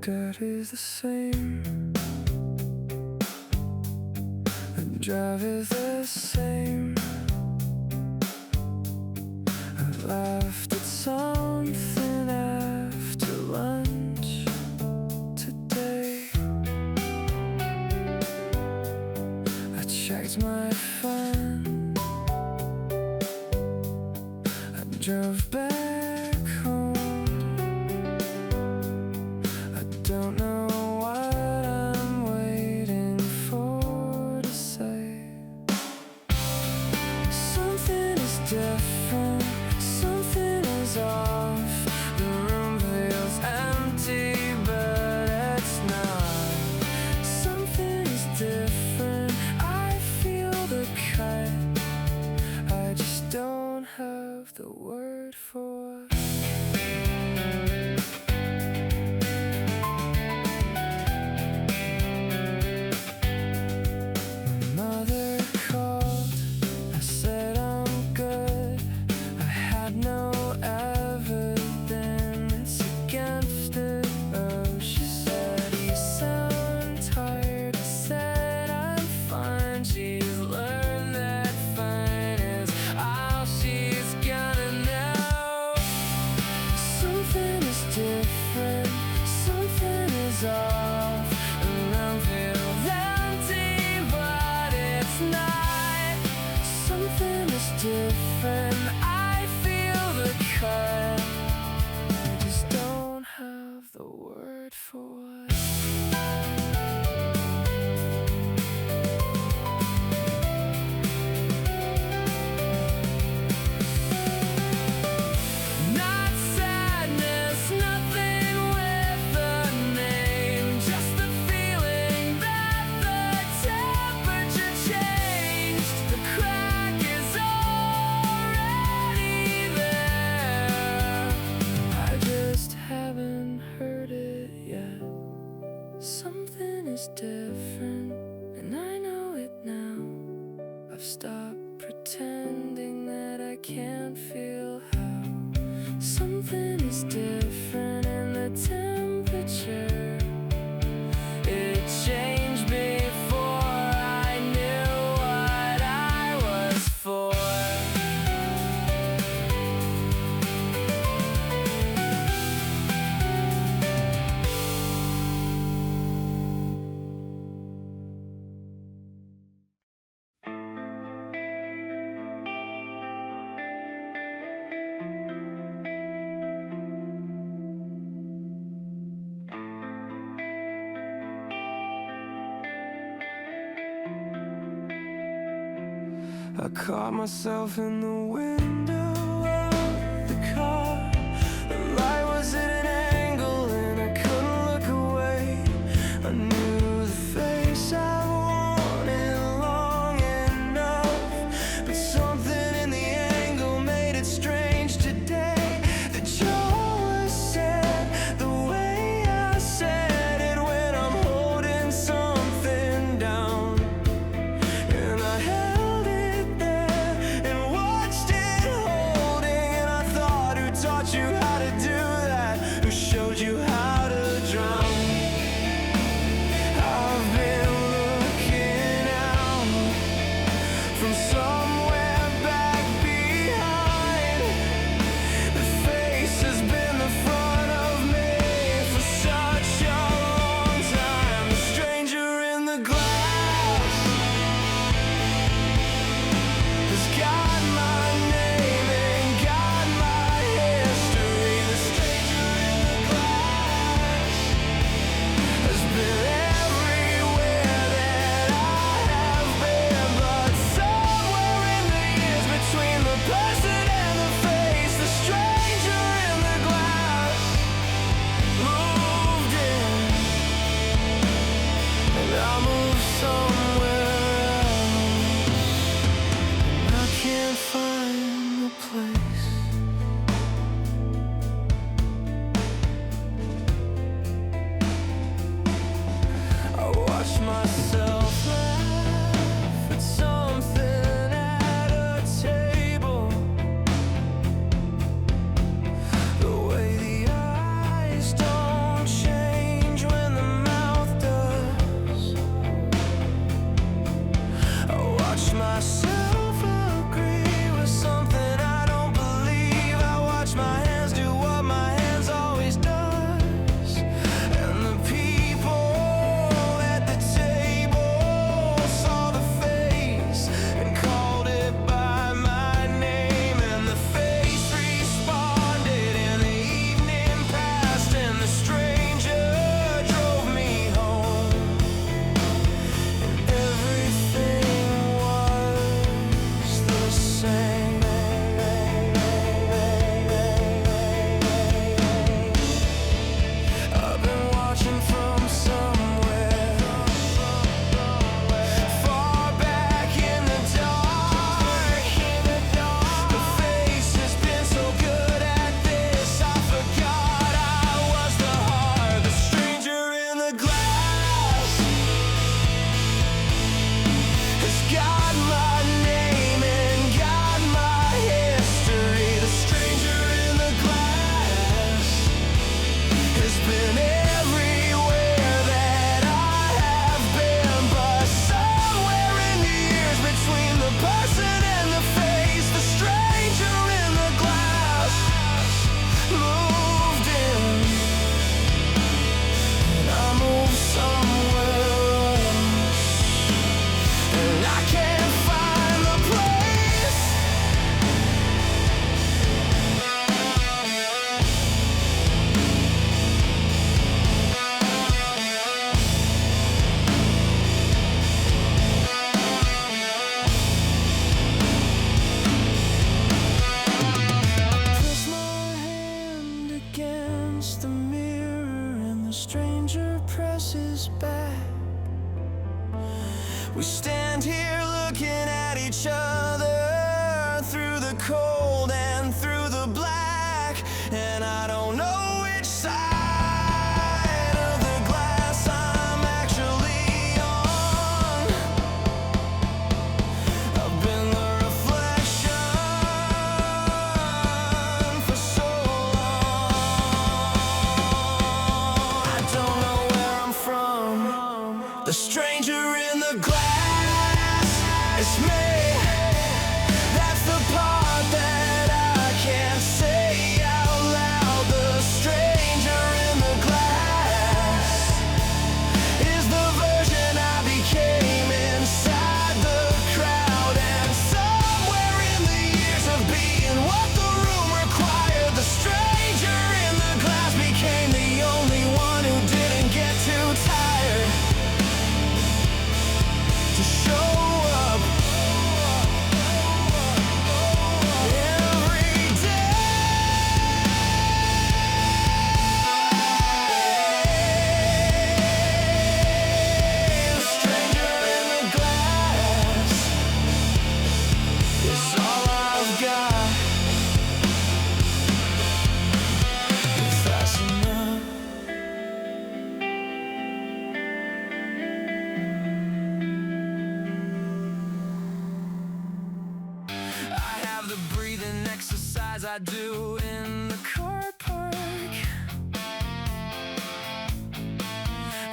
Dad is the same, and drive is the same. I laughed at something after lunch today. I checked my phone. I drove back home. I don't know what I'm waiting for to say. Something is different, something is off. The room feels empty, but it's not. Something is different, I feel the cut. I just don't have the word for it. Off, the room feels empty, but it's not. Something is different, I feel the cut. I just don't have the word for it. Something is different, and I know it now. I've stopped pretending that I can't feel how. Something is different in the temperature. It changed before I knew what I was for. I caught myself in the window of the car. The light was at an angle and I couldn't look away. I knew the face I wanted long enough, but something in the angle made it strange today. The jaw was set the way I said it when I'm holding something down. And I held it and watched it holding, and I thought, who taught you how to do that? Who showed you how to drown? I've been looking out from somewhere back behind. The face has been the front of me for such a long time. The stranger in the glass has got my name and got my history. The stranger in the glass has been everywhere that I have been, but somewhere We stand here looking at each other through the cold and through the black, and I don't know which side of the glass I'm actually on. I've been the reflection for so long. I don't know where I'm from. The stranger in the glass, it's me. That's the part that I can't say out loud. The stranger in the glass is the version I became inside the crowd. And somewhere in the years of being what the room required, the stranger in the glass became the only one who didn't get too tired to show up every day. The stranger in the glass is all I've got. If that's enough. I have the breathing exercise I do in the car park.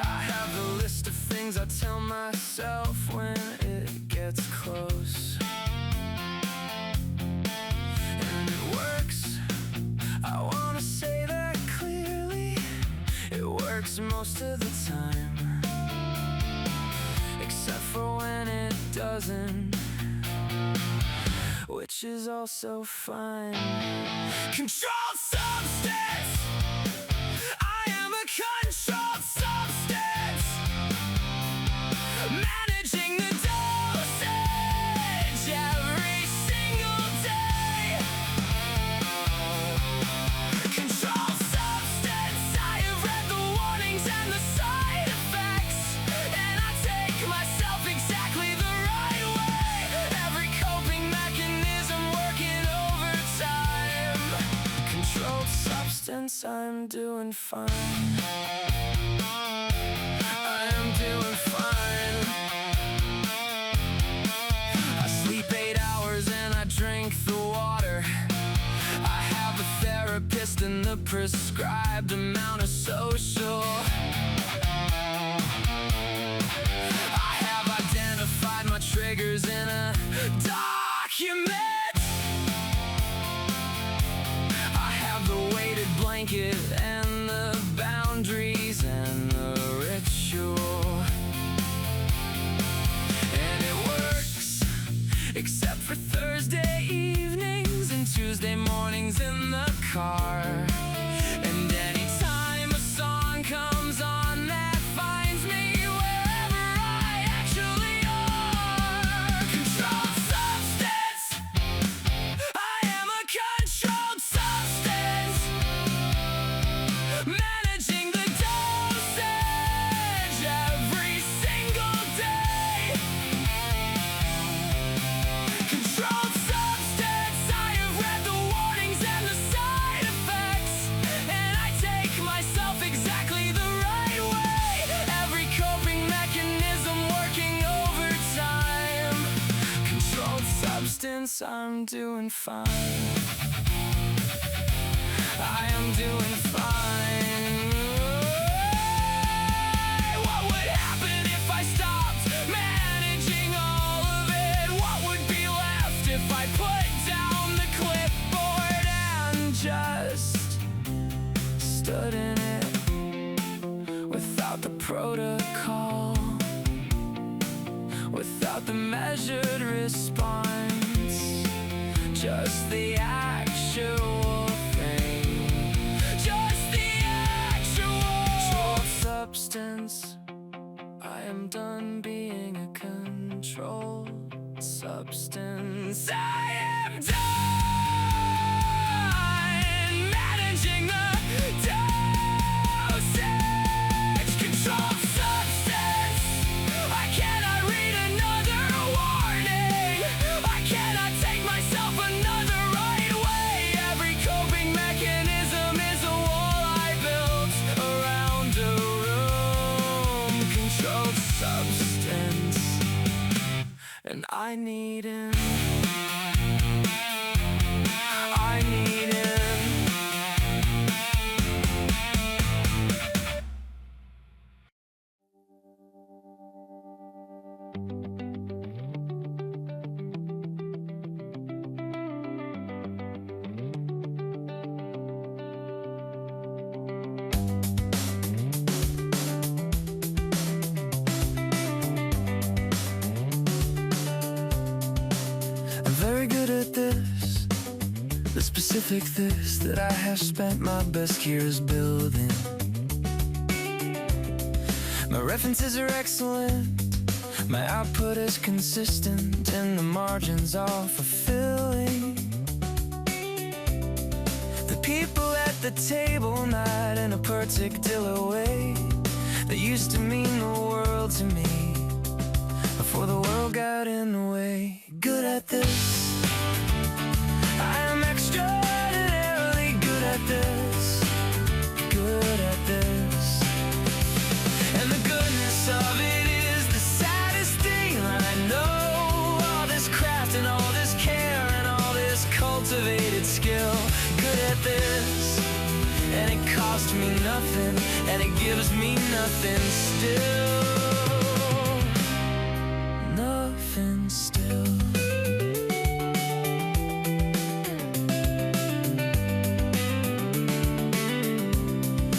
I have the list of things I tell myself when it gets close. And it works, I wanna say that clearly. It works most of the time, except for when it doesn't, which is also fine. Controlled substance, I am a controlled substance, managing the dosage every single day. Controlled substance, I have read the warnings and the side effects, and I take myself exactly the right way. Every coping mechanism working overtime. Controlled substance, I'm doing fine. I am doing fine. I sleep 8 hours and I drink the water. I have a therapist and the prescribed amount of social. I have identified my triggers in a document. I have the weighted blanket and the boundaries and the ritual. And it works, except for Thursday evenings and Tuesday mornings in the car. And anytime a song comes on that finds me wherever I actually are. Controlled substance, I am a controlled substance, managing the dosage every single day. Controlled substance, I have read the warnings and the side effects, and I take myself exactly the right way. Every coping mechanism working overtime. Controlled substance, I'm doing fine. I am doing fine. What would happen if I stopped managing all of it? What would be left if I put down the clipboard and just stood in it without the protocol, without the measured response, just the actual thing, just the actual substance. I am done being a controlled substance. I am done managing the dosage. Controlled substance, I cannot read enough. I need him. I need him. Very good at this, the specific this that I have spent my best years building. My references are excellent, my output is consistent, and the margins are fulfilling. The people at the table, not in a particular way, they used to mean the world to me before the world got in the way. Good at this, I am extraordinarily good at this. Good at this, and the goodness of it is the saddest thing I know. All this craft and all this care and all this cultivated skill. Good at this, and it cost me nothing, and it gives me nothing still. Nothing still.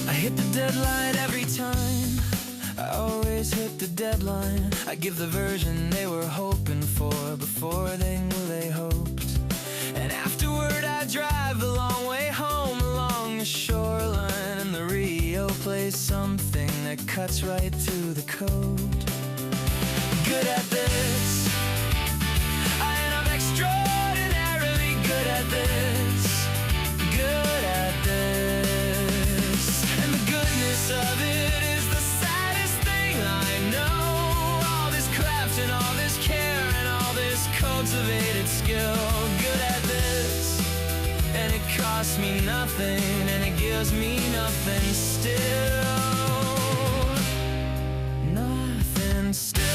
I hit the deadline every time, I always hit the deadline. I give the version they were hoping for before they knew they hoped. And afterward I drive a long way home along the shoreline, and the radio plays something that cuts right to the code. Good at this, I am extraordinarily good at this. Good at this, and the goodness of it is the saddest thing I know. All this craft and all this care and all this cultivated skill. Good at this, and it costs me nothing, and it gives me nothing still. Nothing still.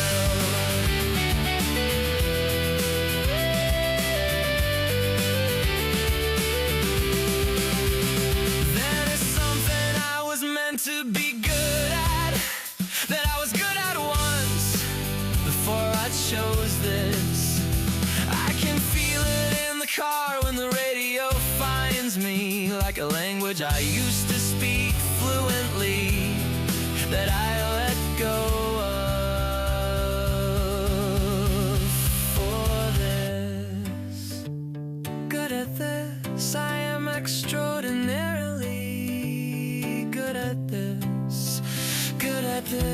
To be good at, that I was good at once before I chose this. I can feel it in the car when the radio finds me, like a language I used to speak fluently, that I let go of for this. Good at this, I am extraordinarily good at this, good at this.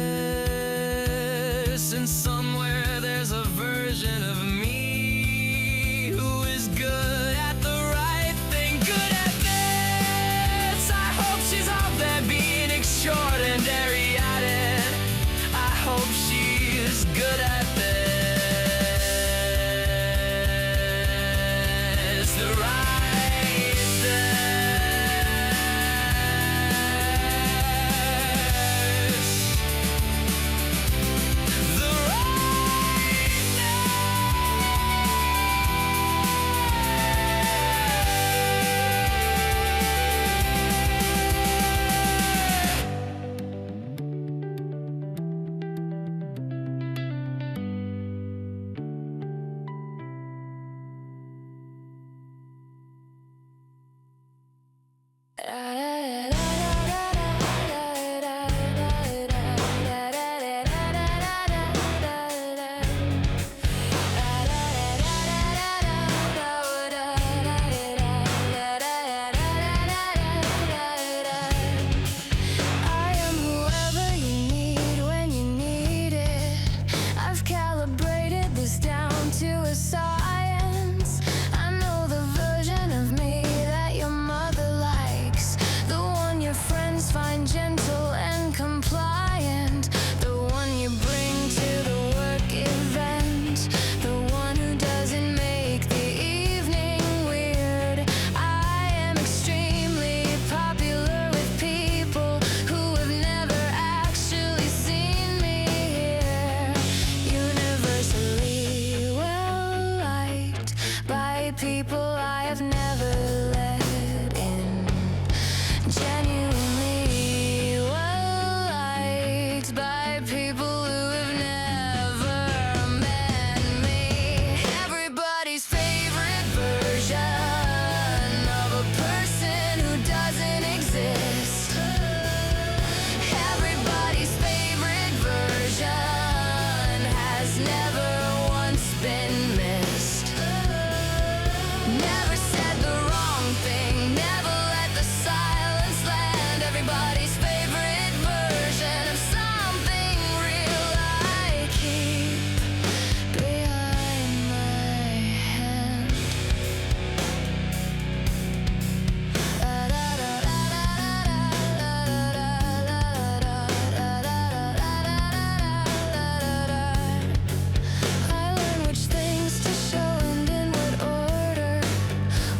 And somewhere there's a version of me who is good at the right thing. Good at this, I hope she's out there being extraordinary at it. I hope she is good at this, the right thing. by people I have never let in. Genuinely well liked by people who have never met me. Everybody's favorite version of a person who doesn't exist. Everybody's favorite version has never once been missed. Never said the wrong thing, never let the silence land. Everybody's favorite version of something real I keep behind my hand. I learn which things to show and in what order,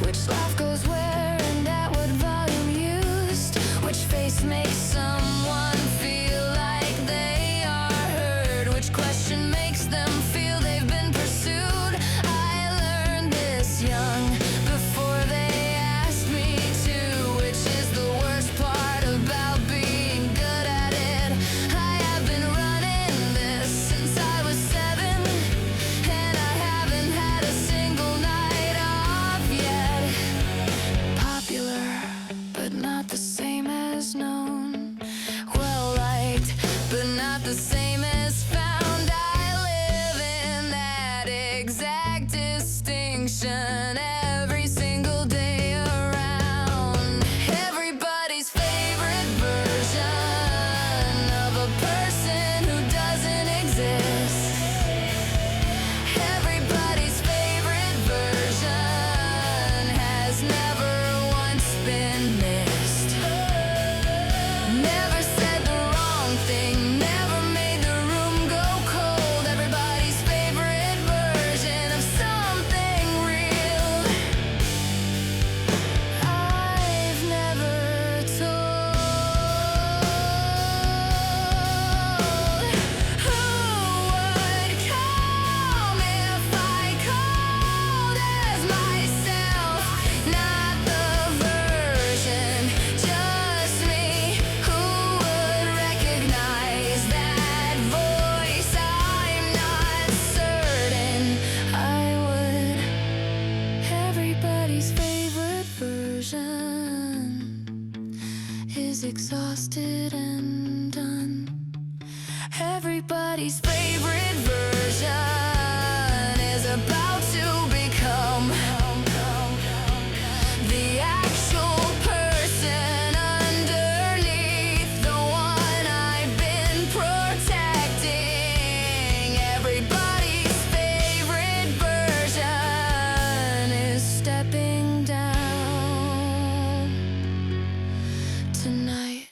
which laugh goes where and at what volume used, which face makes someone feel like they are heard, which question makes them feel they've been pursued. I learned this young before they asked me to, which is the worst part about being good at it. I have been running this since I was 7, and I haven't had a single night off yet. Popular, but not the same as known. Well liked, but not the same as found. I live in that exact distinction every single day around. Everybody's favorite version of a person who doesn't exist. Everybody's favorite version has never once been missed. Never said the wrong thing, never made the room go cold. Everybody's favorite version of something real I've never told. Who would come if I called as myself? Not the version, just me. Who would recognize that voice? I'm not certain I would. Everybody's favorite version is exhausted and done. Everybody's favorite version is about to become the actual person underneath, the one I've been protecting. Everybody's favorite version is stepping down tonight.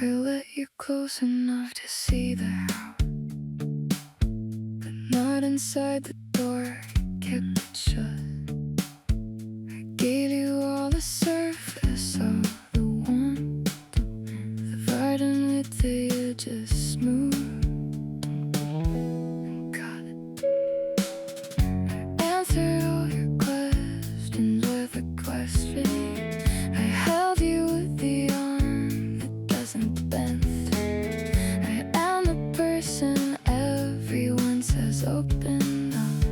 I let you close enough to see the house, but not inside the door. Kept it shut. I gave you all the surface of the warmth, the garden with the edges smooth. Got it. I answered all your questions with a question. I held you with the arm that doesn't bend. I am the person everyone says open up.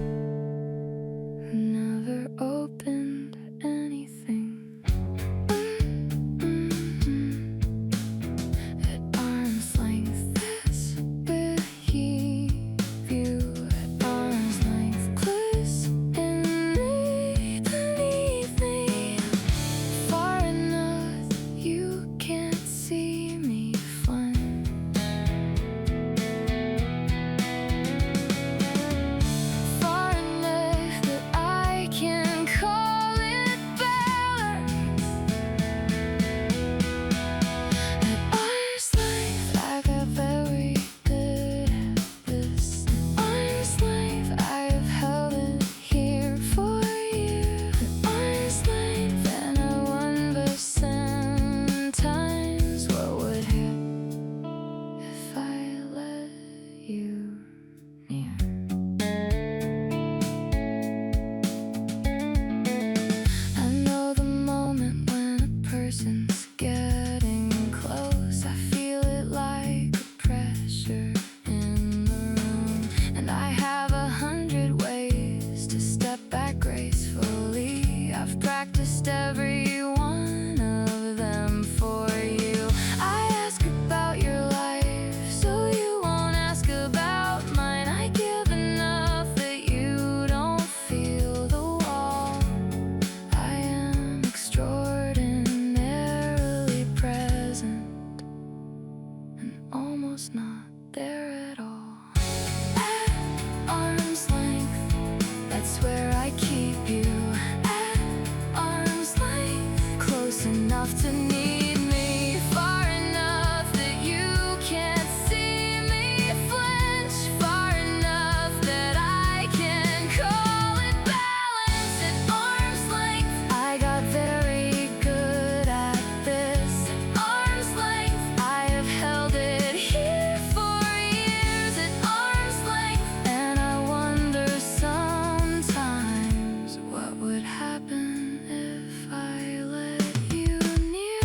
enough to need me, far enough that you can't see me flinch, far enough that I can call it balance at arm's length. I got very good at this. Arm's length, I have held it here for years at arm's length, and I wonder sometimes what would happen if I let you near.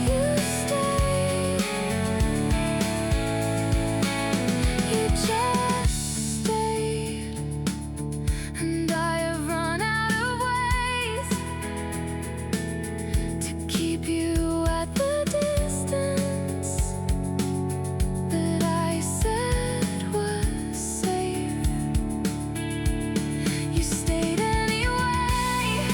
You stayed, you just stayed, and I have run out of ways to keep you at the distance that I said was safe. You stayed anyway,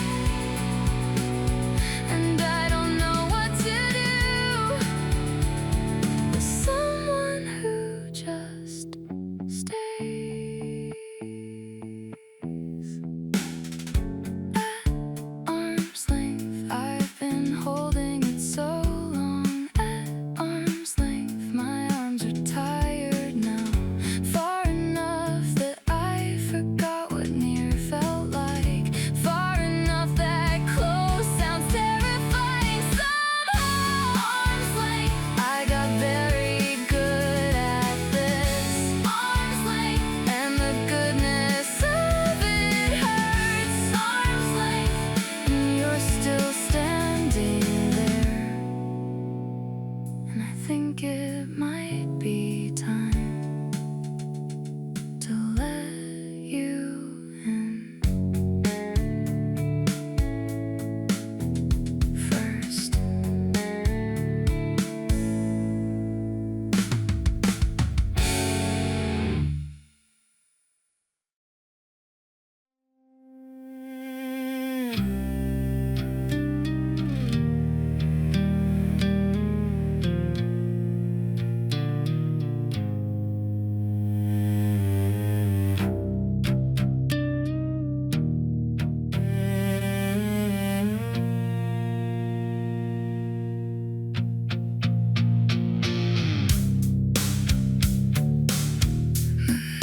and I don't know what to do with someone who just stays. At arm's length, I've been holding it so long. At arm's length, my arms are tired now, far enough that I forgot what near felt like, far enough that close sounds terrifying somehow. Arm's length, I got very good at this. Arm's length, and the goodness of it hurts. Arm's length, and you're still standing there, and I think it might be time to let you in first.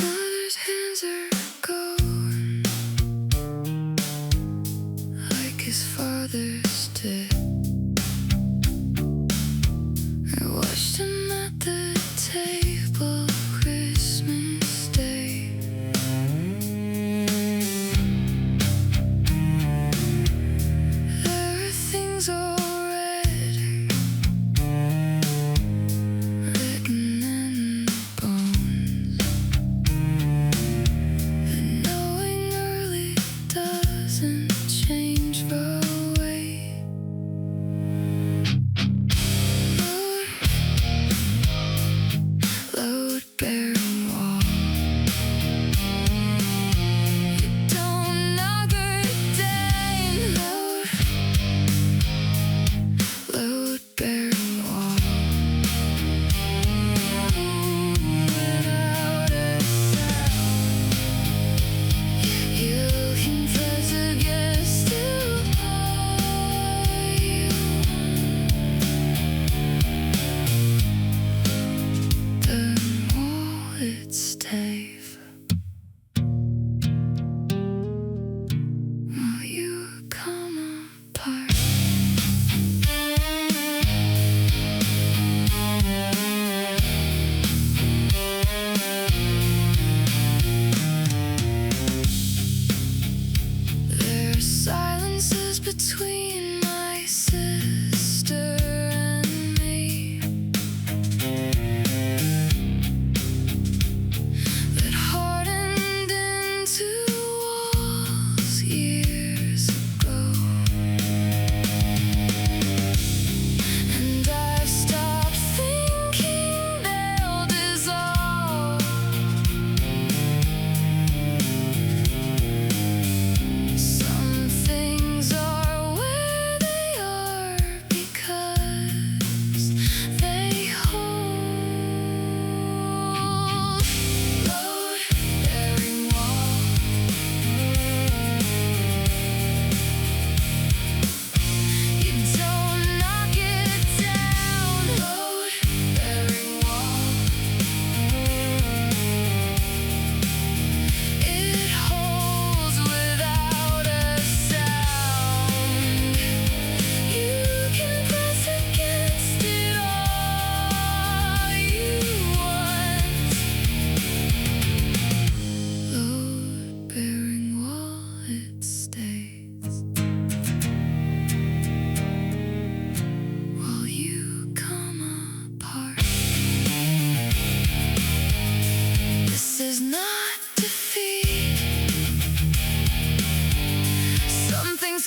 Mother's hands are going like his father's did. I watched him at the table Christmas Day. There are things already written in bones, and knowing early doesn't change the way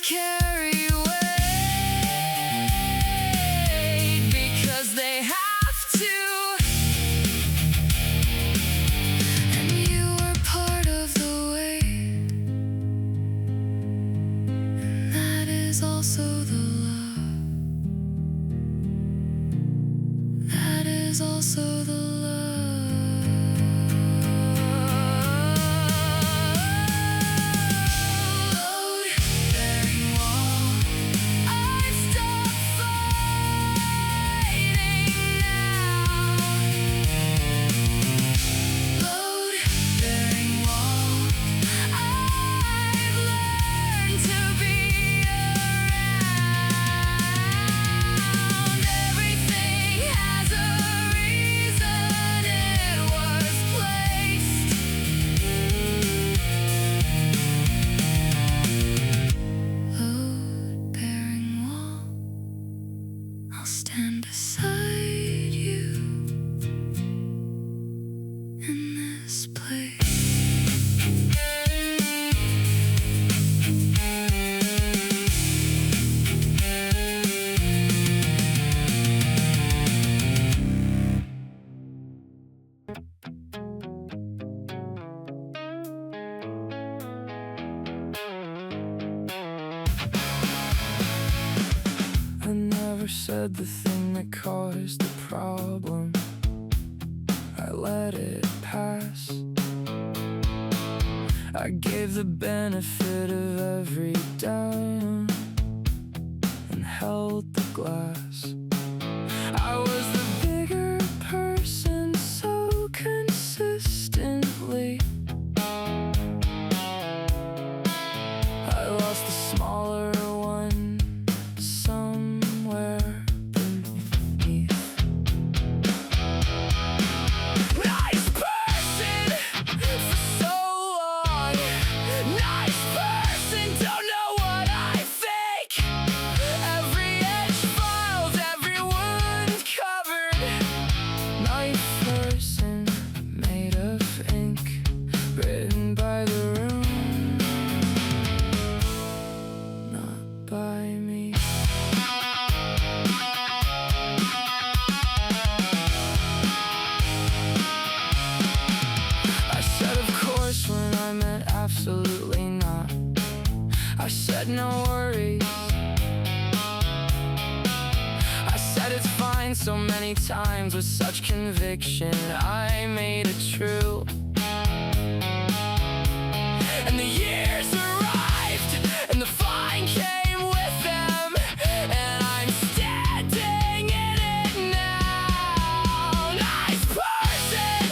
carry weight because they have to, and you are part of the weight, and that is also the love. That is also the love. I'll stand beside you in this place. I never said the thing that caused the problem. I let it pass. I gave the benefit of every doubt and held the glass. I was the bigger person so consistently. I lost the smaller one somewhere beneath. Nice person for so long. Nice person, don't know what I think. Every edge filed, every wound covered. Nice person made of ink, written by the room, not by me. I said of course when I meant absolutely not. I said no worries. I said it's fine so many times with such conviction. I made it true. And the years arrived, and the fine came with them, and I'm standing in it now. Nice person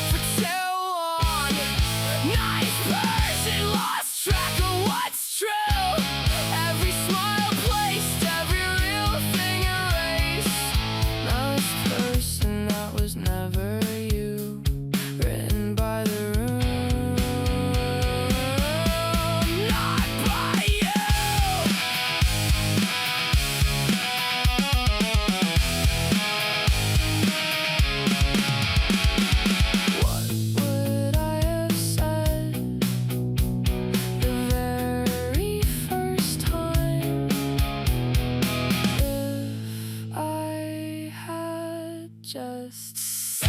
for too long. Nice person lost track of what's true. Every smile placed, every real thing erased. Nice person, that was never you, written by the room, not by you. What would I have said the very first time if I had just said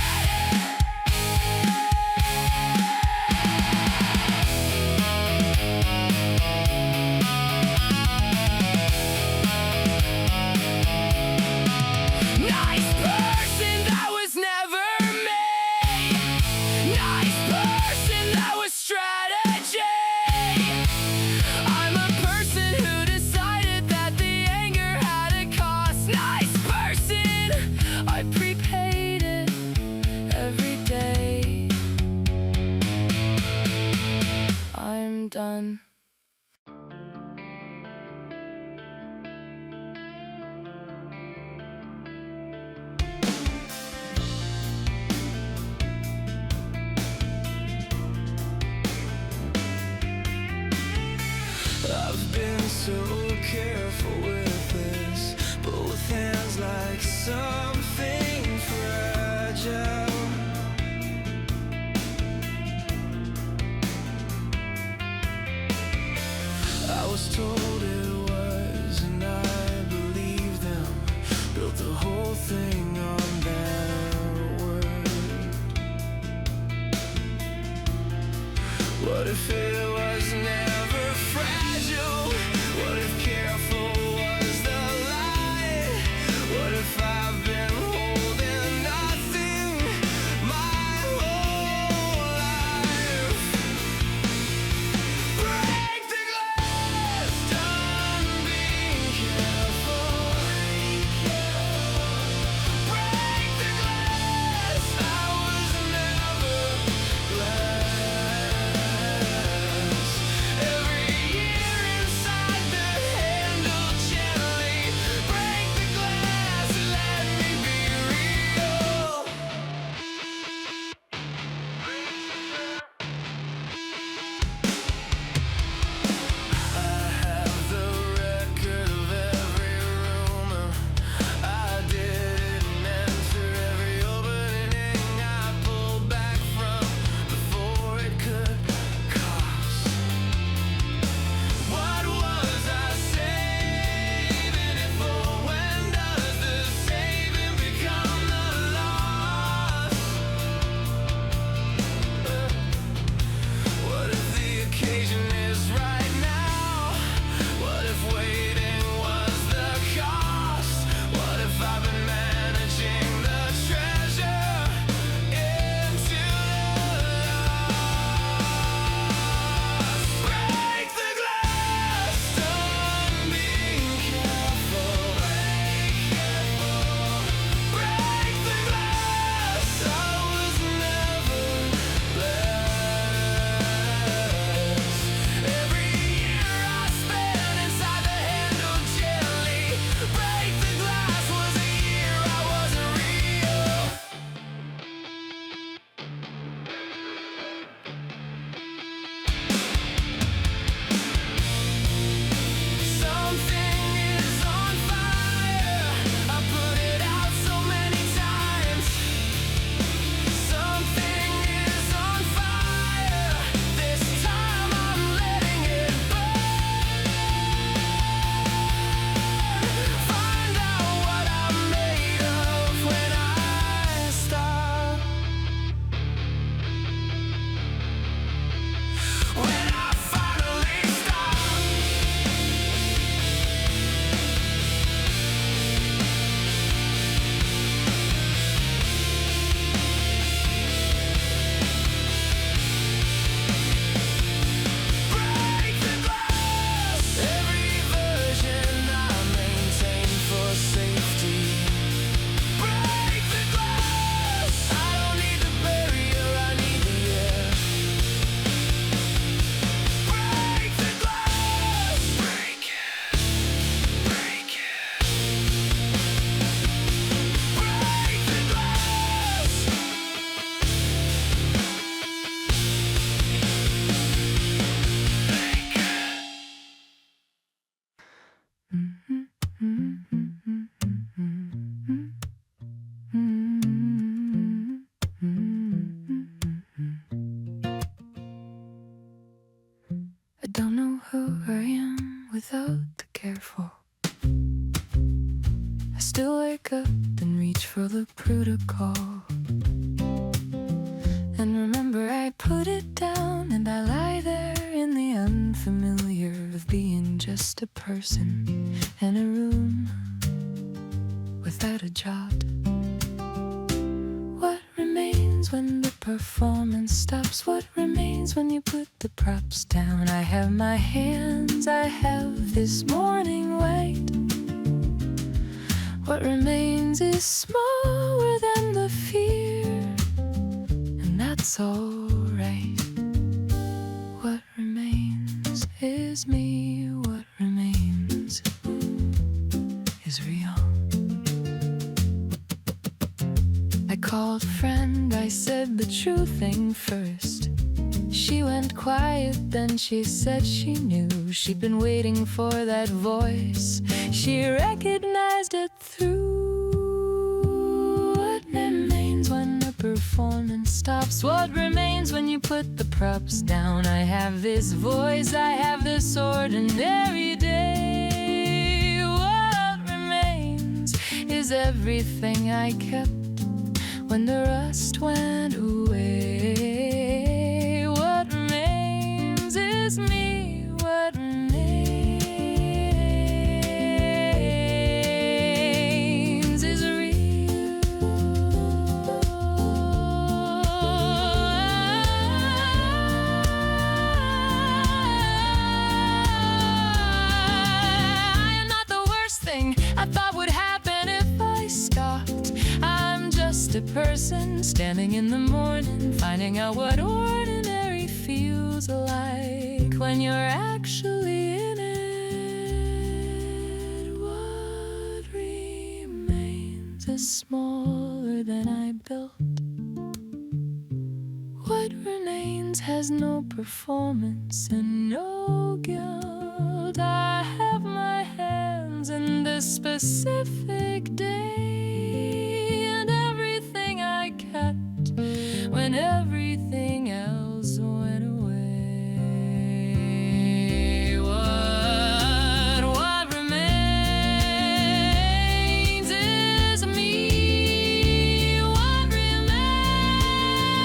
nice person, that was never me. Nice person, that was strategy. I'm a person who decided that the anger had a cost. Nice person, I prepaid it every day. I'm done. I've been so careful with this, both hands like something fragile. I was told it was, and I believed them. Built the whole thing on that word. What if it was never fragile? What if careful was the lie? What if I've been holding nothing my whole life? Break the glass, done being careful. Break the glass, I was never glass. Every year inside the handle gently. Break the glass, let me be real. I have the record of every rumor. I didn't enter every opening I pulled back from before it could cost. What was I saving it for? When does the saving become the loss? What if the occasion is right now? What if waiting was the cost? What if I've been managing the treasure into the loss? Break the glass, done being careful. Break the glass, I was never blessed. Every year I spent inside the handle gently. Break the glass was a year I wasn't real. Something is on fire. I put it out so many times. Something is on fire. This time I'm letting it burn. Find out what I'm made of when I stop. When I finally stop. Break the glass. Every version I maintain for safety. Break the glass. I don't need the barrier, I need the air. Break the glass. Break it. Break it. Break the glass. I don't know who I am without the careful. I still wake up and reach for the protocol. And remember I put it down and I lie there in the unfamiliar of being just a person in a room without a job. What remains when the performance stops? What remains when you put the props down? I have my hands, I have this morning weight. What remains is smaller than the fear, and that's alright. What remains is me, what remains is real. I called friend, I said the true thing first. She went quiet, then she said she knew. She'd been waiting for that voice. She recognized it through. What remains when the performance stops. What remains when you put the props down? I have this voice, I have this ordinary day. What remains is everything I kept when the rust went away. What remains is me. What remains is real. I am not the worst thing I thought would happen if I stopped. I'm just a person standing in the morning, finding out what ordinary feels like when you're actually in it. What remains is smaller than I built. What remains has no performance and no guilt. I have my hands in this specific day, and everything I kept when everything else went away. What remains is me. What remains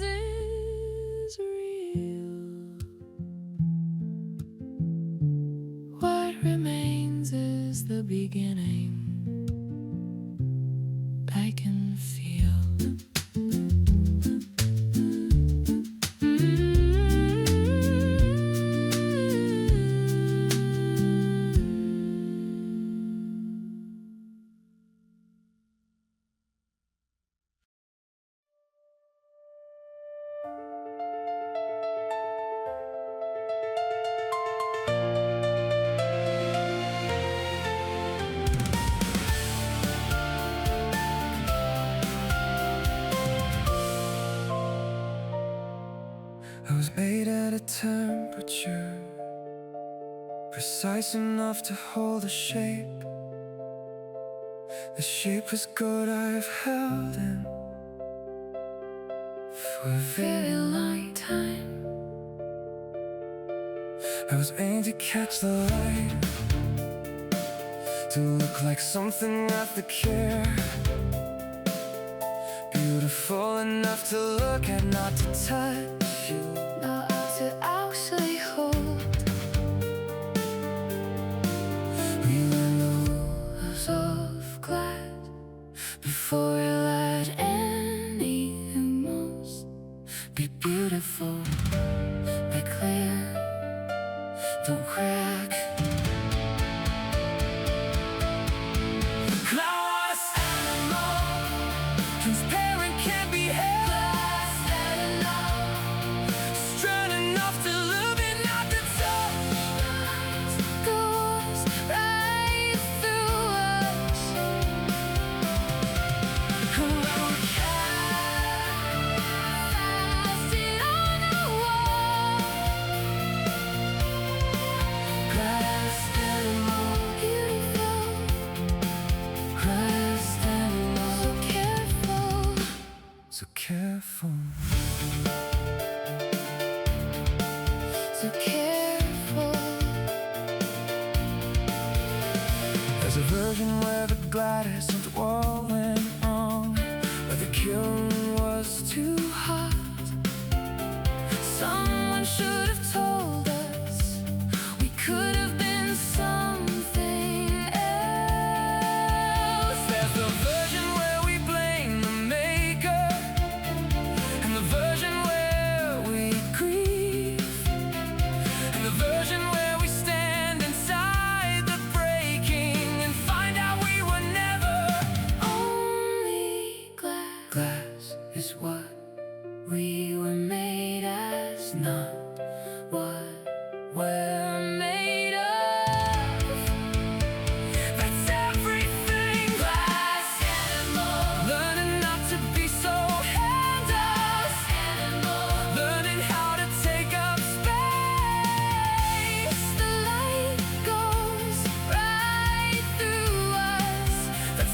is real. What remains is the beginning I can feel. I was made at a temperature precise enough to hold a shape. The shape was good, I've held in for a very long time. I was aimed to catch the light, to look like something worth the care. Beautiful enough to look at, not to touch you, not to actually hold. We were loaves of glass before we let any emotion be beautiful, be clear, don't crack. Glass animal, transparent, can't be held. Glass animal, strong enough to look and not to touch. Light goes right through us. Well, cast it on the wall. Glass animal, beautiful. Glass animal, so careful, so careful, so careful. There's a version where the glass and the wall went wrong, where the kiln was too hot. Someone should have told us we could have been something else. There's the version where we blame the maker, and the version where we grieve, and the version where we stand inside the breaking and find out we were never only glass. Glass is what we were made as, not what we're made of. That's everything. Glass animal, learning not to be so handless. Animal, learning how to take up space. The light goes right through us. That's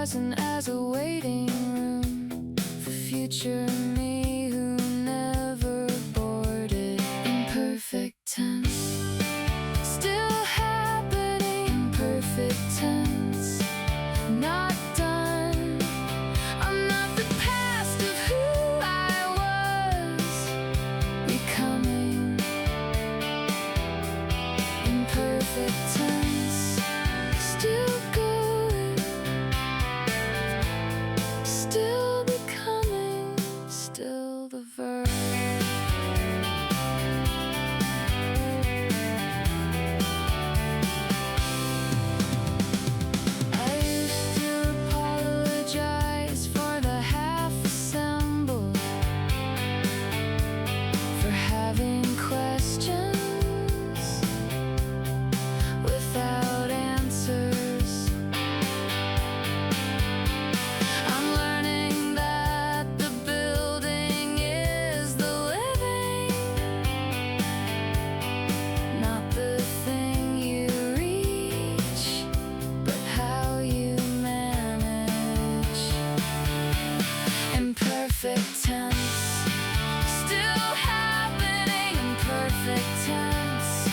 wasn't as a waiting room for future me who never boarded. Imperfect tense, still happening. Imperfect tense, not done. I'm not the past of who I was becoming. Imperfect tense, still going, still becoming, still the verb. I used to apologize for the half-assembled, for having questions without answers. I'm learning that the building is the living, not the thing you reach, but how you manage. Imperfect tense, still happening. Imperfect tense,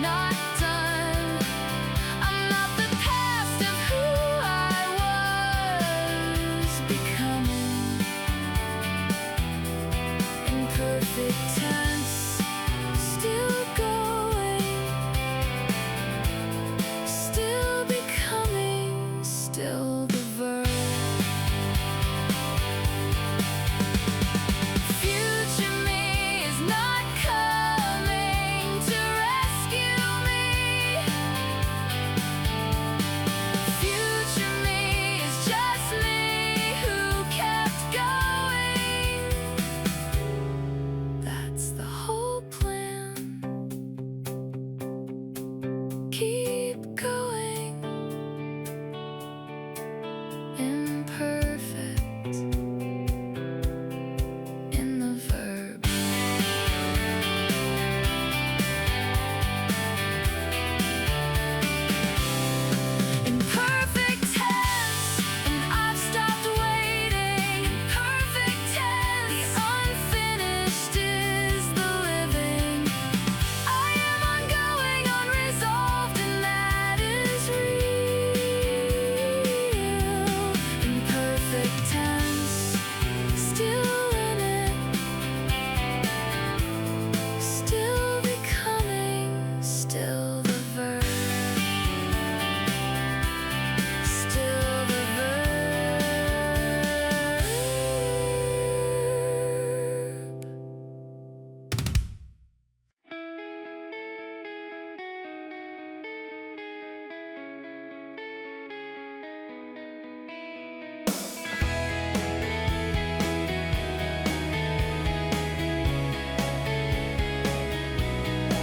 not done. I'm not the past of who I was becoming. Imperfect tense, still going, still becoming, still the verb. Future me is not coming to rescue me. Future me is just me who kept going. That's the whole plan. Keep going. Imperfect in the verb. Imperfect tense, and I've stopped waiting. Imperfect tense, the unfinished is the living. I am ongoing, unresolved, and that is real. Imperfect tense, still in it, still becoming, still the verb. Still the verb.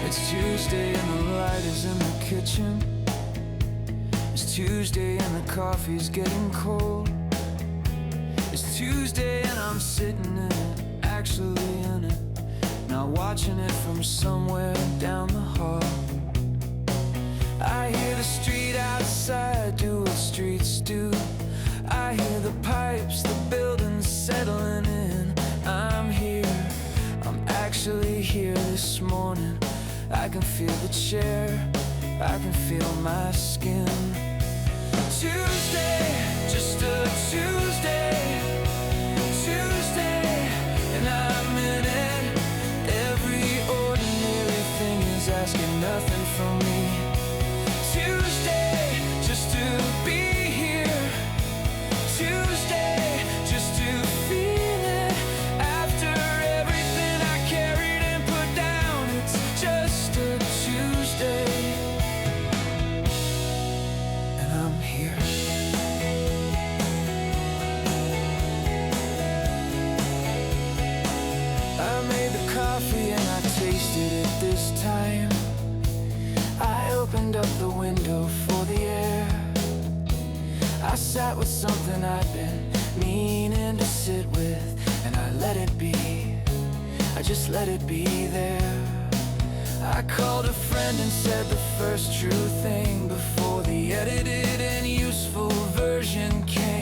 It's Tuesday and the light is in the kitchen. It's Tuesday and the coffee's getting cold. It's Tuesday and I'm sitting in it, actually in it, not watching it from somewhere down the hall. I hear the street outside do what streets do. I hear the pipes, the buildings settling in. I'm here, I'm actually here this morning. I can feel the chair, I can feel my skin. Tuesday, just a Tuesday, Tuesday, and I'm in it. Every ordinary thing is asking nothing from me. Tuesday, just to be here. Tuesday, just to feel it. After everything I carried and put down, it's just a Tuesday, and I'm here. I made the coffee and I tasted it this time. I opened up the window for the air. I sat with something I'd been meaning to sit with, and I let it be. I just let it be there. I called a friend and said the first true thing before the edited and useful version came.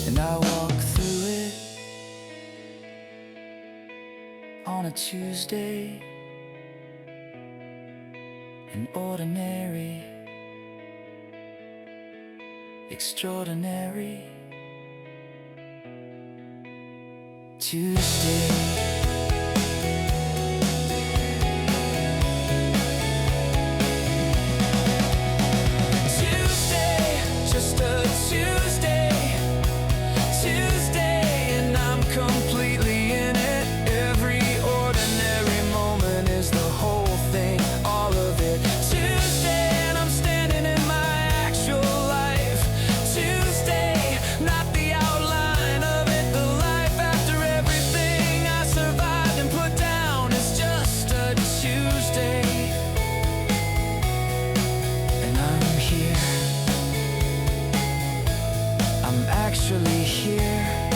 And I walk through it on a Tuesday, an ordinary, extraordinary Tuesday. Actually here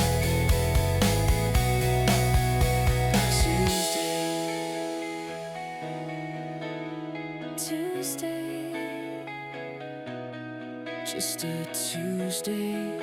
Tuesday, just a Tuesday.